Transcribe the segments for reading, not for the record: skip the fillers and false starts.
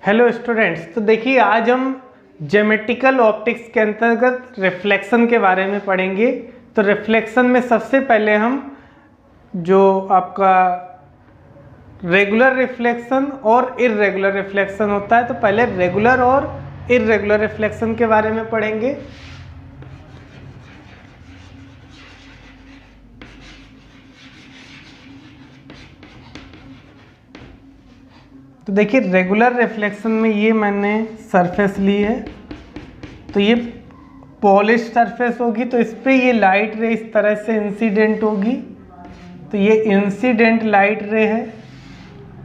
Hello students, तो देखिए आज हम ज्योमेट्रिकल ऑप्टिक्स के अंतर्गत रिफ्लेक्शन के बारे में पढ़ेंगे। तो रिफ्लेक्शन में सबसे पहले हम जो आपका रेगुलर रिफ्लेक्शन और इर्रेगुलर रिफ्लेक्शन होता है, तो पहले रेगुलर और इर्रेगुलर रिफ्लेक्शन के बारे में पढ़ेंगे। तो देखिए रेगुलर रिफ्लेक्शन में ये मैंने सरफेस ली है, तो ये पॉलिश सरफेस होगी, तो इस पर ये लाइट रे इस तरह से इंसिडेंट होगी। तो ये इंसिडेंट लाइट रे है।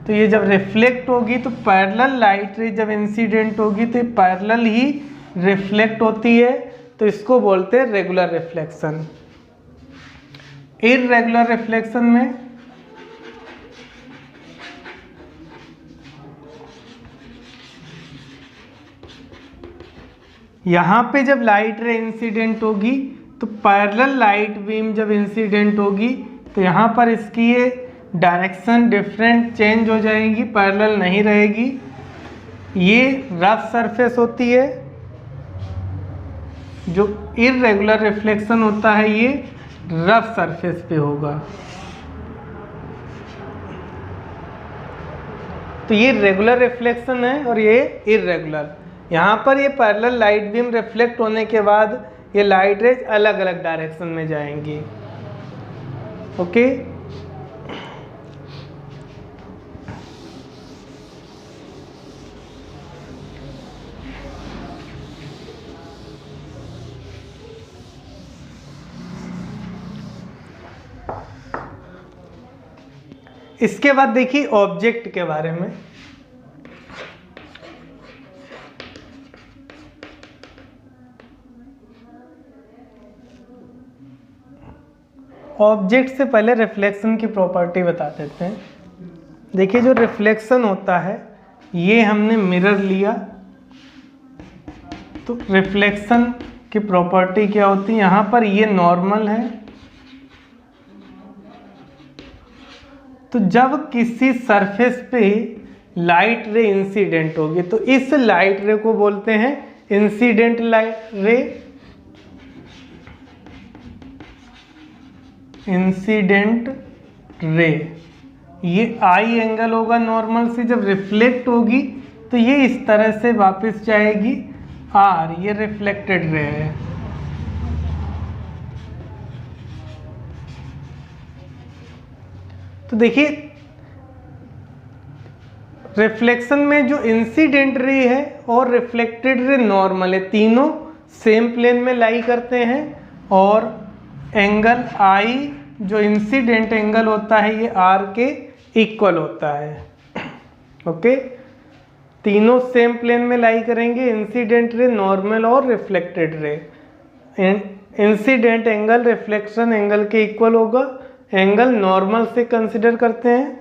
तो ये जब रिफ्लेक्ट होगी तो पैरेलल लाइट रे जब इंसिडेंट होगी तो ये पैरेलल ही रिफ्लेक्ट होती है, तो इसको बोलते हैं रेगुलर रिफ्लेक्शन। इर्रेगुलर रिफ्लेक्शन में यहाँ पे जब लाइट रे इंसिडेंट होगी तो पैरेलल लाइट बीम जब इंसिडेंट होगी तो यहाँ पर इसकी ये डायरेक्शन डिफरेंट चेंज हो जाएगी, पैरेलल नहीं रहेगी। ये रफ सरफेस होती है। जो इर्रेगुलर रिफ्लेक्शन होता है ये रफ सरफेस पे होगा। तो ये रेगुलर रिफ्लेक्शन है और ये इर्रेगुलर। यहाँ पर ये पैरेलल लाइट बीम रिफ्लेक्ट होने के बाद ये लाइट रेज अलग अलग डायरेक्शन में जाएंगी। ओके, इसके बाद देखिए ऑब्जेक्ट के बारे में। ऑब्जेक्ट से पहले रिफ्लेक्शन की प्रॉपर्टी बता देते हैं। देखिए जो रिफ्लेक्शन होता है ये हमने मिरर लिया, तो रिफ्लेक्शन की प्रॉपर्टी क्या होती है, यहाँ पर ये नॉर्मल है। तो जब किसी सरफेस पे लाइट रे इंसिडेंट होगी तो इस लाइट रे को बोलते हैं इंसिडेंट लाइट रे। इंसिडेंट रे ये आई एंगल होगा नॉर्मल से। जब रिफ्लेक्ट होगी तो ये इस तरह से वापस जाएगी आर, ये रिफ्लेक्टेड रे है। तो देखिए रिफ्लेक्शन में जो इंसिडेंट रे है और रिफ्लेक्टेड रे नॉर्मल है, तीनों सेम प्लेन में लाई करते हैं। और एंगल आई जो इंसिडेंट एंगल होता है ये आर के इक्वल होता है। ओके, तीनों सेम प्लेन में लाई करेंगे, इंसिडेंट रे, नॉर्मल और reflected ray. Incident angle reflection angle के इक्वल होगा। एंगल नॉर्मल से कंसिडर करते हैं।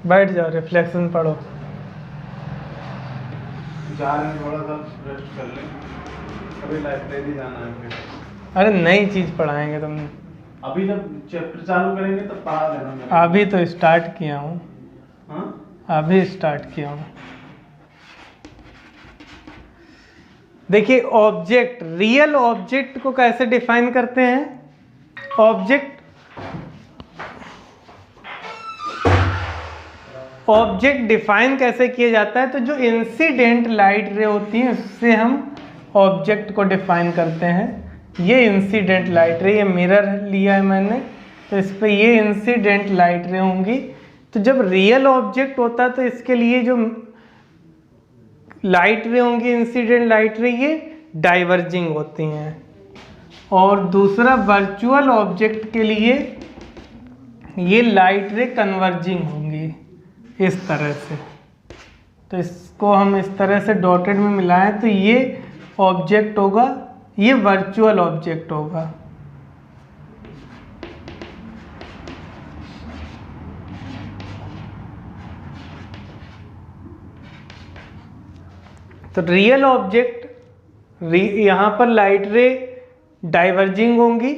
बैठ जाओ, रिफ्लेक्शन पढ़ो। जा रहे हैं, थोड़ा सा रेस्ट कर लें। अभी लाइब्रेरी जाना है फिर। अरे नई चीज पढ़ाएंगे तुम। अभी जब चैप्टर चालू करेंगे तब पढ़ा देना मेरे। अभी तो स्टार्ट किया हूँ। हाँ, अभी स्टार्ट किया हूँ। देखिए ऑब्जेक्ट, रियल ऑब्जेक्ट को कैसे डिफाइन करते हैं। ऑब्जेक्ट डिफाइन कैसे किया जाता है, तो जो इंसिडेंट लाइट रे होती है उससे हम ऑब्जेक्ट को डिफाइन करते हैं। ये इंसिडेंट लाइट रे, ये मिरर लिया है मैंने, तो इस पे ये इंसिडेंट लाइट रे होंगी। तो जब रियल ऑब्जेक्ट होता है तो इसके लिए जो लाइट रे होंगी, इंसिडेंट लाइट रे, ये डाइवर्जिंग होती हैं। और दूसरा वर्चुअल ऑब्जेक्ट के लिए ये लाइट रे कन्वर्जिंग होंगी इस तरह से। तो इसको हम इस तरह से डॉटेड में मिलाएं तो ये ऑब्जेक्ट होगा, ये वर्चुअल ऑब्जेक्ट होगा। तो रियल ऑब्जेक्ट यहाँ पर लाइट रे डाइवर्जिंग होंगी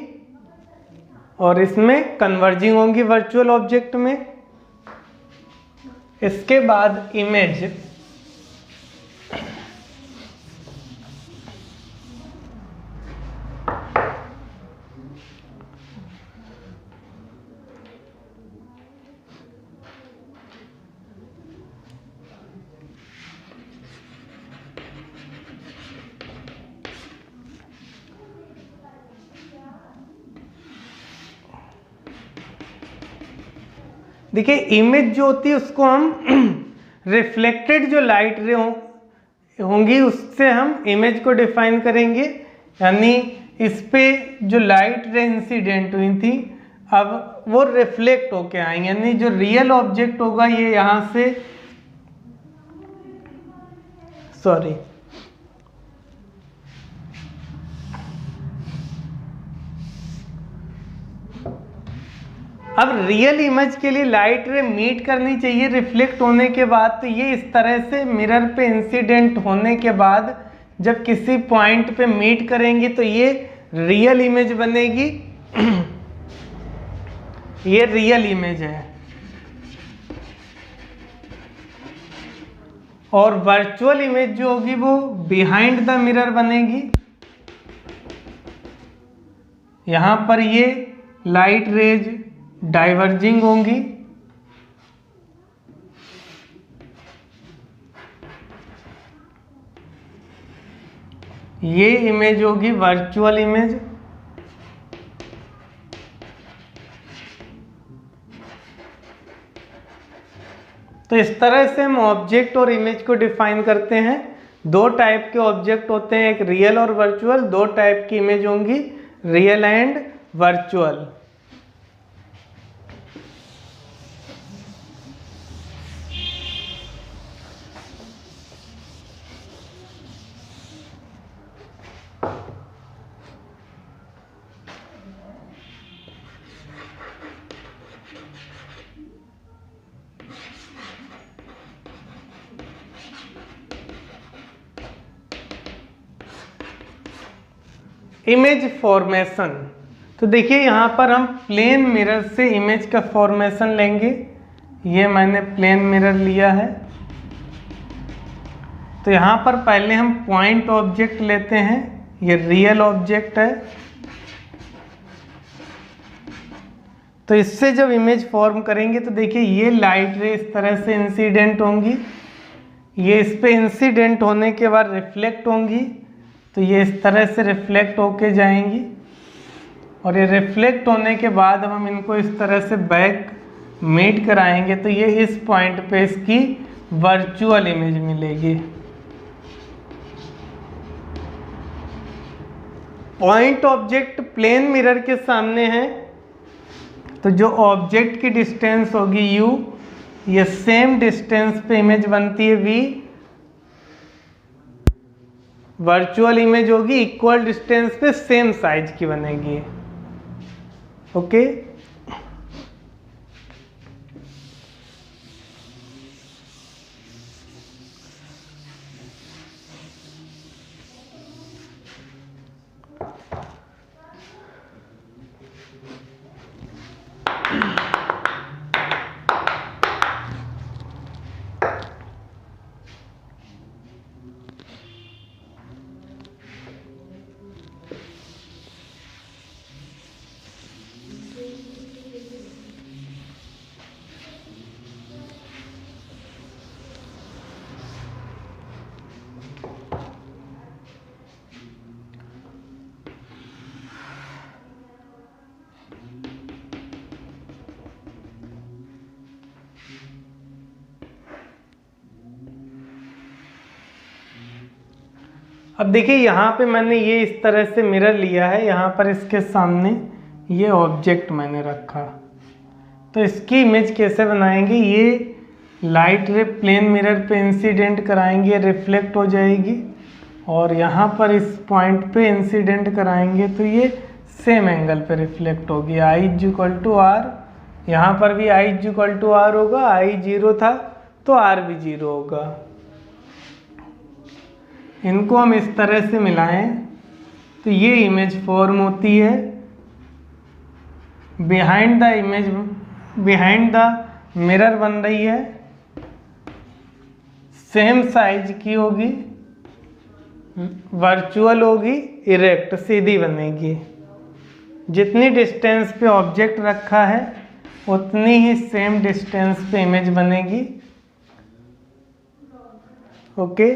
और इसमें कन्वर्जिंग होंगी वर्चुअल ऑब्जेक्ट में। इसके बाद इमेज, देखिए इमेज जो होती है उसको हम रिफ्लेक्टेड जो लाइट रे होंगी उससे हम इमेज को डिफाइन करेंगे, यानी इस पे जो लाइट रे इंसिडेंट हुई थी अब वो रिफ्लेक्ट होके आएंगे, यानी जो रियल ऑब्जेक्ट होगा ये यहाँ से अब रियल इमेज के लिए लाइट रे मीट करनी चाहिए रिफ्लेक्ट होने के बाद, तो ये इस तरह से मिरर पे इंसिडेंट होने के बाद जब किसी पॉइंट पे मीट करेंगी तो ये रियल इमेज बनेगी। ये रियल इमेज है। और वर्चुअल इमेज जो होगी वो बिहाइंड द मिरर बनेगी। यहां पर ये लाइट रेज डाइवर्जिंग होंगी, ये इमेज होगी वर्चुअल इमेज। तो इस तरह से हम ऑब्जेक्ट और इमेज को डिफाइन करते हैं। दो टाइप के ऑब्जेक्ट होते हैं, एक रियल और वर्चुअल। दो टाइप की इमेज होंगी, real and virtual. Image formation, तो देखिए यहाँ पर हम प्लेन मिरर से इमेज का फॉर्मेशन लेंगे। ये मैंने प्लेन मिरर लिया है। तो यहाँ पर पहले हम पॉइंट ऑब्जेक्ट लेते हैं, ये रियल ऑब्जेक्ट है। तो इससे जब इमेज फॉर्म करेंगे तो देखिए ये लाइट रे इस तरह से इंसिडेंट होंगी, ये इस पे इंसिडेंट होने के बाद रिफ्लेक्ट होंगी, तो ये इस तरह से रिफ्लेक्ट होके जाएंगी। और ये रिफ्लेक्ट होने के बाद हम इनको इस तरह से बैक मीट कराएंगे, तो ये इस पॉइंट पे इसकी वर्चुअल इमेज मिलेगी। पॉइंट ऑब्जेक्ट प्लेन मिरर के सामने है, तो जो ऑब्जेक्ट की डिस्टेंस होगी u, ये सेम डिस्टेंस पे इमेज बनती है v। वर्चुअल इमेज होगी इक्वल डिस्टेंस पे सेम साइज की बनेगी। ओके, अब देखिए यहाँ पे मैंने ये इस तरह से मिरर लिया है, यहाँ पर इसके सामने ये ऑब्जेक्ट मैंने रखा। तो इसकी इमेज कैसे बनाएंगे, ये लाइट रे प्लेन मिरर पे इंसिडेंट कराएंगे, रिफ्लेक्ट हो जाएगी और यहाँ पर इस पॉइंट पे इंसिडेंट कराएंगे तो ये सेम एंगल पे रिफ्लेक्ट होगी। I is equal to are, यहाँ पर भी I is equal to are होगा, आई 0 था तो आर भी 0 होगा। इनको हम इस तरह से मिलाएं तो ये इमेज फॉर्म होती है। Behind the image, behind the mirror बन रही है, सेम साइज की होगी, वर्चुअल होगी, इरेक्ट सीधी बनेगी। जितनी डिस्टेंस पे ऑब्जेक्ट रखा है उतनी ही सेम डिस्टेंस पे इमेज बनेगी। ओके।